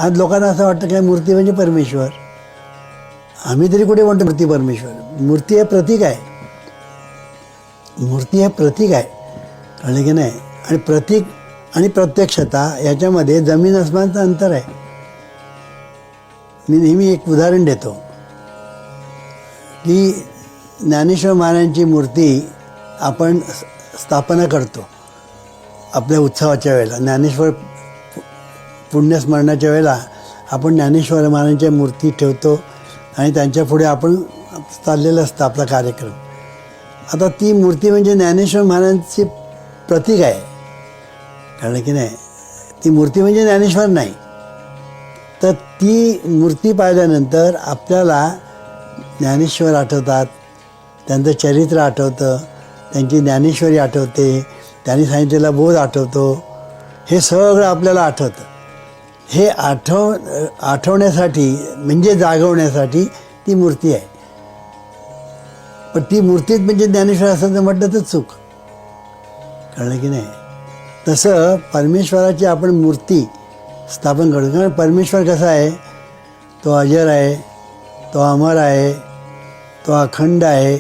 आज लोकांना असं वाटतं की मूर्ती म्हणजे परमेश्वर. आम्ही तरी कुठे म्हणतो मूर्ती परमेश्वर. मूर्ती हे प्रतीक आहे. मूर्ती हे प्रतीक आहे, कळलं की नाही. आणि प्रतीक आणि प्रत्यक्षता याच्यामध्ये जमीन आसमानचं अंतर आहे. मी नेहमी एक उदाहरण देतो की ज्ञानेश्वर महाराजांची मूर्ती आपण स्थापना करतो आपल्या उत्सवाच्या वेळेला. ज्ञानेश्वर पुण्यस्मरणाच्या वेळेला आपण ज्ञानेश्वर महाराजांच्या मूर्ती ठेवतो आणि त्यांच्या पुढे आपण चाललेलं असतं आपला कार्यक्रम. आता ती मूर्ती म्हणजे ज्ञानेश्वर महाराजांची प्रतीक आहे, कळलं की नाही. ती मूर्ती म्हणजे ज्ञानेश्वर नाही. तर ती मूर्ती पाहिल्यानंतर आपल्याला ज्ञानेश्वर आठवतात, त्यांचं चरित्र आठवतं, त्यांची ज्ञानेश्वरी आठवते, त्यांनी सांगितलेला बोध आठवतो. हे सगळं आपल्याला आठवतं. हे आठवण्यासाठी म्हणजे जागवण्यासाठी ती मूर्ती आहे. पण ती मूर्तीच म्हणजे ज्ञानेश्वर असं म्हटलं तर चूक, कळलं की नाही. तसं परमेश्वराची आपण मूर्ती स्थापन करतो. कारण परमेश्वर कसा आहे, तो अजर आहे, तो अमर आहे, तो अखंड आहे,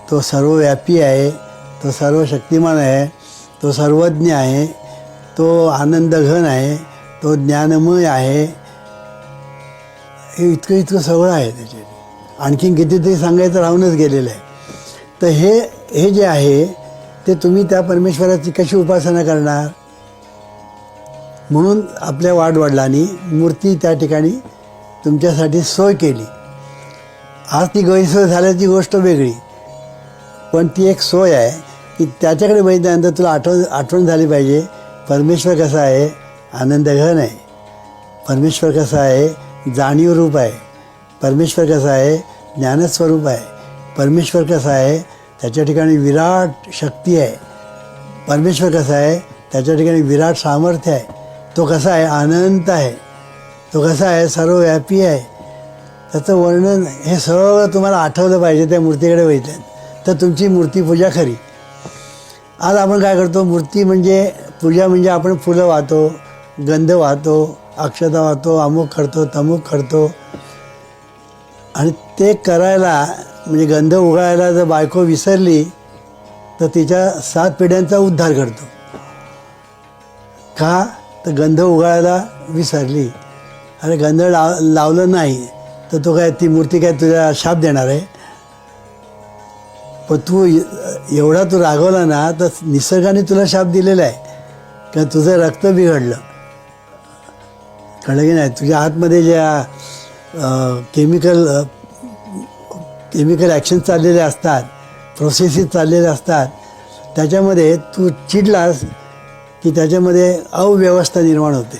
तो सर्वव्यापी आहे, तो सर्व शक्तिमान आहे, तो सर्वज्ञ आहे, तो आनंदघन आहे, तो ज्ञानमय आहे. हे इतकं सगळं आहे त्याचे. आणखीन कितीतरी सांगायचं राहूनच गेलेलं आहे. तर हे जे आहे ते तुम्ही त्या परमेश्वराची कशी उपासना करणार. म्हणून आपल्या वाडवडिलांनी मूर्ती त्या ठिकाणी तुमच्यासाठी सोय केली. आज ती गैरसोय झाल्याची गोष्ट वेगळी, पण ती एक सोय आहे की त्याच्याकडे बघितल्यानंतर तुला आठवण झाली पाहिजे परमेश्वर कसा आहे, आनंदघन आहे. परमेश्वर कसा आहे, जाणीवरूप आहे. परमेश्वर कसा आहे, ज्ञानस्वरूप आहे. परमेश्वर कसा आहे, त्याच्या ठिकाणी विराट शक्ती आहे. परमेश्वर कसा आहे, त्याच्या ठिकाणी विराट सामर्थ्य आहे. तो कसा आहे, अनंत आहे. तो कसा आहे, सर्वव्यापी आहे. त्याचं वर्णन हे सगळं तुम्हाला आठवलं पाहिजे त्या मूर्तीकडे बघितल्यानं, तर तुमची मूर्तीपूजा खरी. आज आपण काय करतो, मूर्ती म्हणजे पूजा म्हणजे आपण फुलं वाहतो, गंध वाहतो, अक्षता वाहतो, अमुक करतो, तमुक करतो. आणि ते करायला म्हणजे गंध उगाळायला जर बायको विसरली तर तिच्या 7 पिढ्यांचा उद्धार करतो. का तर गंध उगाळायला विसरली. अरे गंध लावलं नाही तर तो काय, ती मूर्ती काय तुझ्या शाप देणार आहे. पण तू एवढा तू रागवला ना तर निसर्गाने तुला शाप दिलेला आहे का तुझं रक्त बिघडलं, कळलं की नाही. तुझ्या आतमध्ये ज्या केमिकल ॲक्शन चाललेले असतात, प्रोसेसेस चाललेले असतात, त्याच्यामध्ये तू चिडलास की त्याच्यामध्ये अव्यवस्था निर्माण होते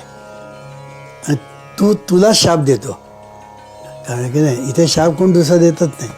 आणि तुला शाप देतो, कळलं की नाही. इथे शाप कोण दुसरा देतच नाही.